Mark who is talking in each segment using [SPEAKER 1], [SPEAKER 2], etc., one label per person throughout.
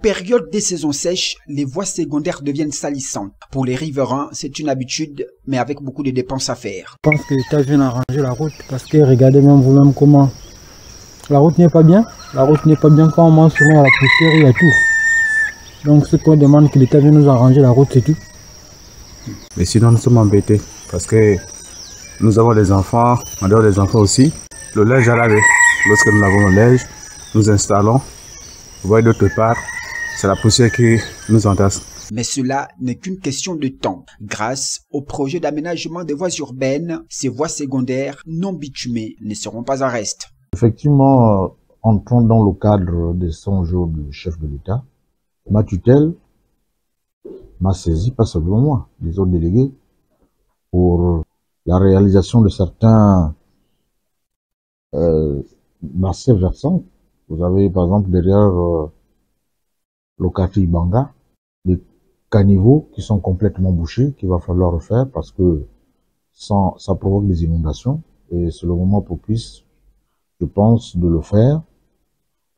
[SPEAKER 1] période des saisons sèches, les voies secondaires deviennent salissantes. Pour les riverains, c'est une habitude, mais avec beaucoup de dépenses à faire.
[SPEAKER 2] Je pense que l'État vient arranger la route parce que regardez même vous-même comment la route n'est pas bien. La route n'est pas bien quand on mange souvent à la poussière, il y a tout. Donc ce qu'on demande, que l'État vienne nous arranger la route, c'est tout.
[SPEAKER 3] Mais sinon nous sommes embêtés parce que nous avons des enfants, on a des enfants aussi. Le linge à laver, lorsque nous lavons le linge, nous installons. Vous voyez d'autre part, c'est la poussière qui nous entasse.
[SPEAKER 1] Mais cela n'est qu'une question de temps. Grâce au projet d'aménagement des voies urbaines, ces voies secondaires non bitumées ne seront pas en reste.
[SPEAKER 4] Effectivement, entrant dans le cadre des 100 jours du chef de l'État, ma tutelle m'a saisi, pas seulement moi, les autres délégués, pour la réalisation de certains massifs versants. Vous avez par exemple derrière le quartier Ibanga, des caniveaux qui sont complètement bouchés, qu'il va falloir refaire parce que ça provoque des inondations et c'est le moment propice, je pense, de le faire.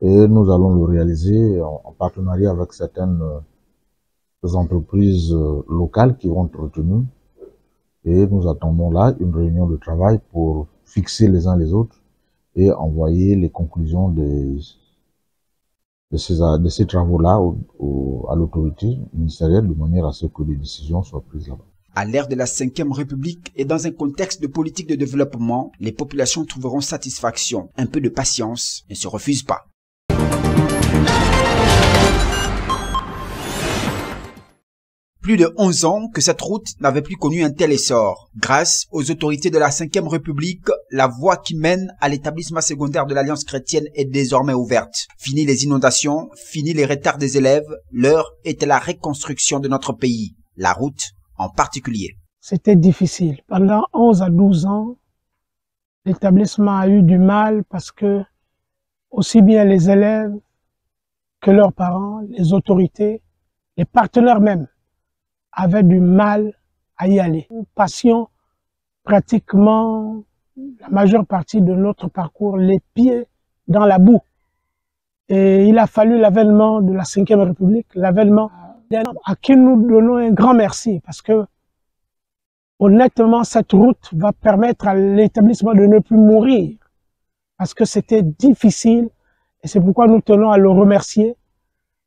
[SPEAKER 4] Et nous allons le réaliser en partenariat avec certaines entreprises locales qui vont être retenues. Et nous attendons là une réunion de travail pour fixer les uns les autres et envoyer les conclusions de ces travaux-là à l'autorité ministérielle de manière à ce que des décisions soient prises là-bas.
[SPEAKER 1] À l'ère de la 5e République et dans un contexte de politique de développement, les populations trouveront satisfaction. Un peu de patience ne se refuse pas. Plus de 11 ans que cette route n'avait plus connu un tel essor. Grâce aux autorités de la 5e République, la voie qui mène à l'établissement secondaire de l'Alliance chrétienne est désormais ouverte. Fini les inondations, fini les retards des élèves, l'heure était la reconstruction de notre pays, la route en particulier.
[SPEAKER 5] C'était difficile. Pendant 11 à 12 ans, l'établissement a eu du mal parce que aussi bien les élèves que leurs parents, les autorités, les partenaires même, avaient du mal à y aller. Nous passions pratiquement la majeure partie de notre parcours les pieds dans la boue. Et il a fallu l'avènement de la 5e République, l'avènement à qui nous donnons un grand merci parce que honnêtement, cette route va permettre à l'établissement de ne plus mourir parce que c'était difficile et c'est pourquoi nous tenons à le remercier,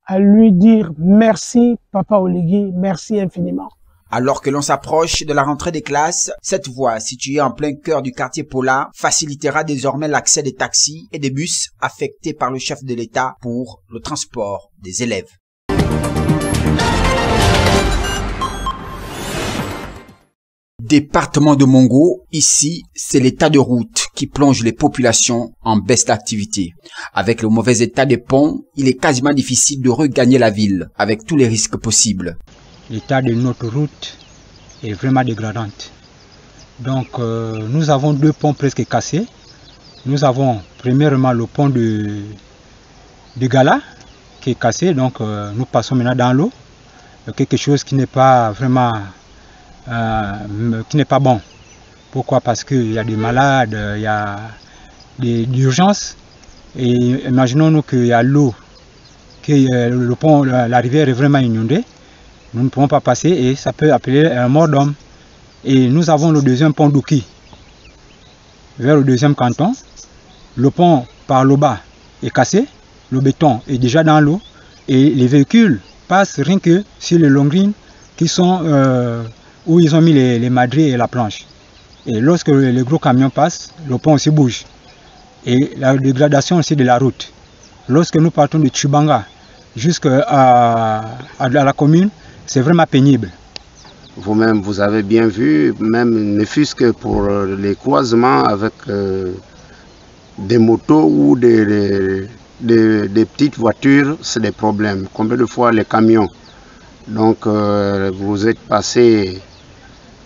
[SPEAKER 5] à lui dire merci Papa Oligui, merci infiniment.
[SPEAKER 1] Alors que l'on s'approche de la rentrée des classes, cette voie située en plein cœur du quartier Pola facilitera désormais l'accès des taxis et des bus affectés par le chef de l'État pour le transport des élèves. Département de Mongo, ici, c'est l'état de route qui plonge les populations en baisse d'activité. Avec le mauvais état des ponts, il est quasiment difficile de regagner la ville, avec tous les risques possibles.
[SPEAKER 2] L'état de notre route est vraiment dégradant. Donc nous avons deux ponts presque cassés. Nous avons premièrement le pont de Gala qui est cassé, donc nous passons maintenant dans l'eau. Quelque chose qui n'est pas vraiment qui n'est pas bon. Pourquoi? Parce qu'il y a des malades, il y a des urgences. Et imaginons-nous qu'il y a l'eau, que le pont, la rivière est vraiment inondée. Nous ne pouvons pas passer et ça peut appeler un mort d'homme. Et nous avons le deuxième pont d'Ouki, vers le deuxième canton. Le pont par le bas est cassé, le béton est déjà dans l'eau et les véhicules passent rien que sur les longrines qui sont où ils ont mis les madriers et la planche. Et lorsque les gros camions passent, le pont aussi bouge. Et la dégradation aussi de la route. Lorsque nous partons de Tchibanga jusqu'à la commune, c'est vraiment pénible.
[SPEAKER 6] Vous-même, vous avez bien vu, même ne fût-ce que pour les croisements avec des motos ou des petites voitures, c'est des problèmes. Combien de fois les camions? Donc vous êtes passé,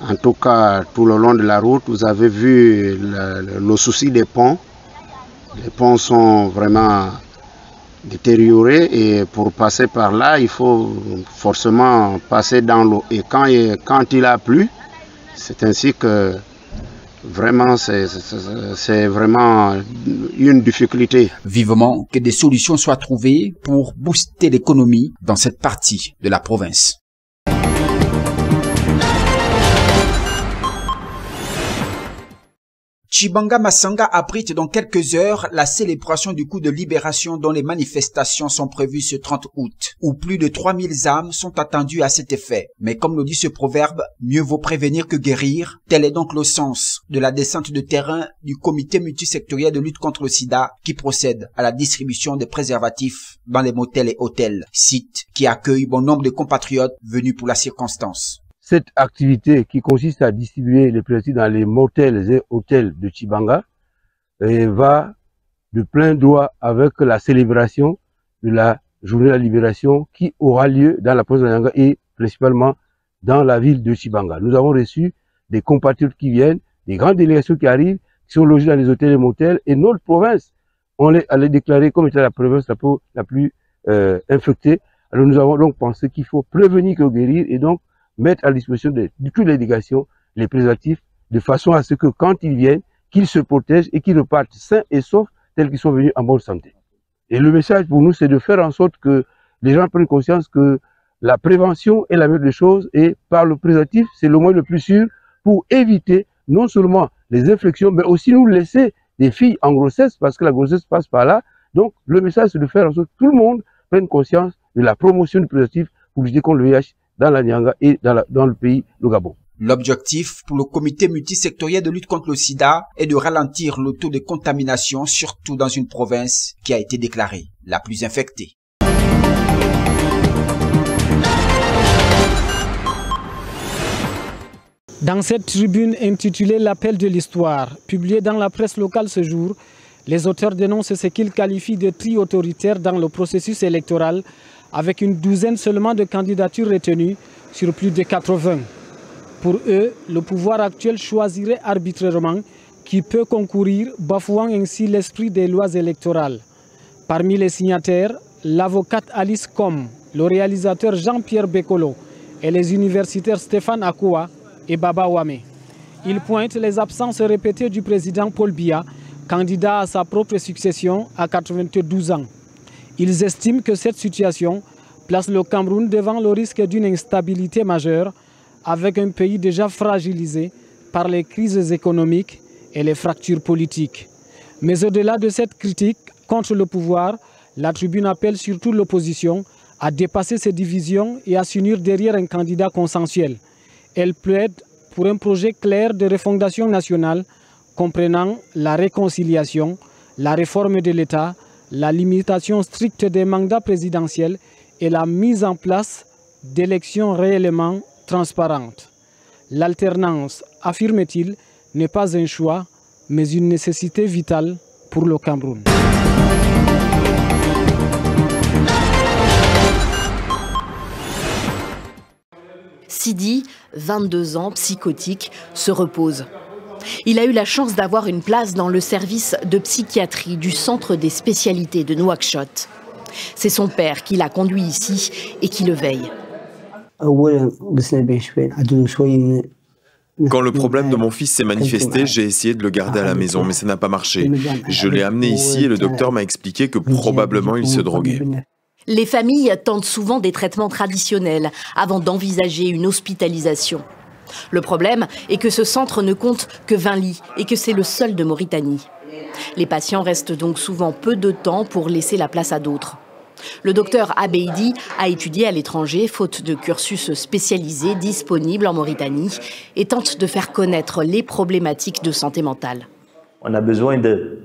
[SPEAKER 6] en tout cas tout le long de la route, vous avez vu le souci des ponts. Les ponts sont vraiment détériorés et pour passer par là, il faut forcément passer dans l'eau. Et quand il a plu, c'est ainsi que Vraiment, c'est vraiment une difficulté.
[SPEAKER 1] Vivement que des solutions soient trouvées pour booster l'économie dans cette partie de la province. Tshibanga Masanga abrite dans quelques heures la célébration du coup de libération dont les manifestations sont prévues ce 30 août, où plus de 3000 âmes sont attendues à cet effet. Mais comme le dit ce proverbe, mieux vaut prévenir que guérir. Tel est donc le sens de la descente de terrain du comité multisectoriel de lutte contre le sida qui procède à la distribution des préservatifs dans les motels et hôtels, sites qui accueillent bon nombre de compatriotes venus pour la circonstance.
[SPEAKER 7] Cette activité qui consiste à distribuer les préservatifs dans les motels et hôtels de Tshibanga va de plein droit avec la célébration de la journée de la libération qui aura lieu dans la province de Nyanga et principalement dans la ville de Tshibanga. Nous avons reçu des compatriotes qui viennent, des grandes délégations qui arrivent, qui sont logés dans les hôtels et motels, et notre province, on les déclaré comme étant la province la plus infectée. Alors nous avons donc pensé qu'il faut prévenir que guérir et donc mettre à disposition de toutes les délégations les préservatifs de façon à ce que quand ils viennent, qu'ils se protègent et qu'ils repartent sains et saufs tels qu'ils sont venus en bonne santé. Et le message pour nous, c'est de faire en sorte que les gens prennent conscience que la prévention est la meilleure des choses et par le préservatif, c'est le moyen le plus sûr pour éviter non seulement les infections, mais aussi nous laisser des filles en grossesse parce que la grossesse passe par là. Donc le message, c'est de faire en sorte que tout le monde prenne conscience de la promotion du préservatif pour lutter contre le VIH dans la Nyanga et dans le pays, le Gabon.
[SPEAKER 1] L'objectif pour le comité multisectoriel de lutte contre le sida est de ralentir le taux de contamination, surtout dans une province qui a été déclarée la plus infectée.
[SPEAKER 8] Dans cette tribune intitulée L'appel de l'histoire, publiée dans la presse locale ce jour, les auteurs dénoncent ce qu'ils qualifient de tri autoritaire dans le processus électoral, avec une douzaine seulement de candidatures retenues sur plus de 80. Pour eux, le pouvoir actuel choisirait arbitrairement qui peut concourir, bafouant ainsi l'esprit des lois électorales. Parmi les signataires, l'avocate Alice Com, le réalisateur Jean-Pierre Bekolo et les universitaires Stéphane Akoua et Baba Wame. Ils pointent les absences répétées du président Paul Biya, candidat à sa propre succession à 92 ans. Ils estiment que cette situation place le Cameroun devant le risque d'une instabilité majeure avec un pays déjà fragilisé par les crises économiques et les fractures politiques. Mais au-delà de cette critique contre le pouvoir, la tribune appelle surtout l'opposition à dépasser ces divisions et à s'unir derrière un candidat consensuel. Elle plaide pour un projet clair de refondation nationale comprenant la réconciliation, la réforme de l'État, la limitation stricte des mandats présidentiels et la mise en place d'élections réellement transparentes. L'alternance, affirme-t-il, n'est pas un choix, mais une nécessité vitale pour le Cameroun.
[SPEAKER 9] Sidi, 22 ans, psychotique, se repose. Il a eu la chance d'avoir une place dans le service de psychiatrie du Centre des spécialités de Nouakchott. C'est son père qui l'a conduit ici et qui le veille.
[SPEAKER 10] Quand le problème de mon fils s'est manifesté, j'ai essayé de le garder à la maison, mais ça n'a pas marché. Je l'ai amené ici et le docteur m'a expliqué que probablement il se droguait.
[SPEAKER 9] Les familles tentent souvent des traitements traditionnels avant d'envisager une hospitalisation. Le problème est que ce centre ne compte que 20 lits et que c'est le seul de Mauritanie. Les patients restent donc souvent peu de temps pour laisser la place à d'autres. Le docteur Abeidi a étudié à l'étranger, faute de cursus spécialisé disponible en Mauritanie, et tente de faire connaître les problématiques de santé mentale.
[SPEAKER 11] On a besoin de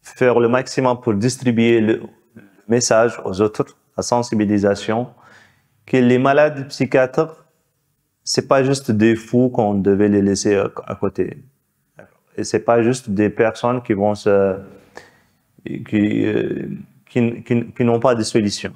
[SPEAKER 11] faire le maximum pour distribuer le message aux autres, la sensibilisation, que les malades psychiatres, c'est pas juste des fous qu'on devait les laisser à côté. Et c'est pas juste des personnes qui vont qui n'ont pas de solution.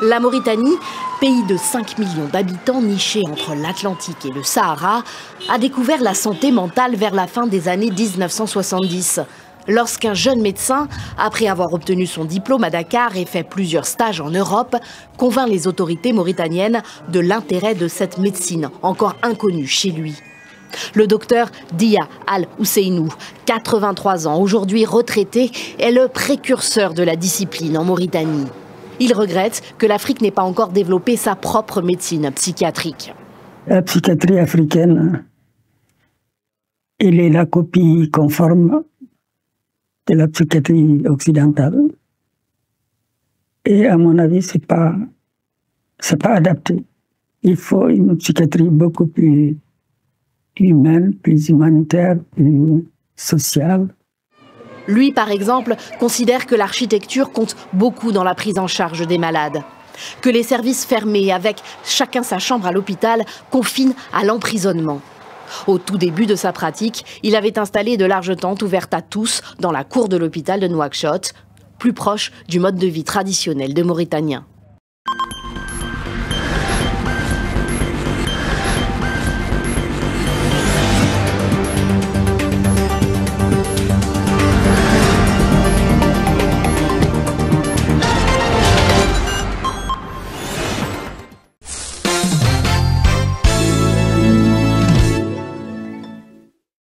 [SPEAKER 9] La Mauritanie, pays de 5 millions d'habitants niché entre l'Atlantique et le Sahara, a découvert la santé mentale vers la fin des années 1970. Lorsqu'un jeune médecin, après avoir obtenu son diplôme à Dakar et fait plusieurs stages en Europe, convainc les autorités mauritaniennes de l'intérêt de cette médecine, encore inconnue chez lui. Le docteur Dia Al-Ousseinou, 83 ans, aujourd'hui retraité, est le précurseur de la discipline en Mauritanie. Il regrette que l'Afrique n'ait pas encore développé sa propre médecine psychiatrique.
[SPEAKER 12] La psychiatrie africaine, elle est la copie conforme de la psychiatrie occidentale. Et à mon avis, c'est pas adapté. Il faut une psychiatrie beaucoup plus humaine, plus humanitaire, plus sociale.
[SPEAKER 9] Lui, par exemple, considère que l'architecture compte beaucoup dans la prise en charge des malades. Que les services fermés, avec chacun sa chambre à l'hôpital, confinent à l'emprisonnement. Au tout début de sa pratique, il avait installé de larges tentes ouvertes à tous dans la cour de l'hôpital de Nouakchott, plus proche du mode de vie traditionnel de Mauritaniens.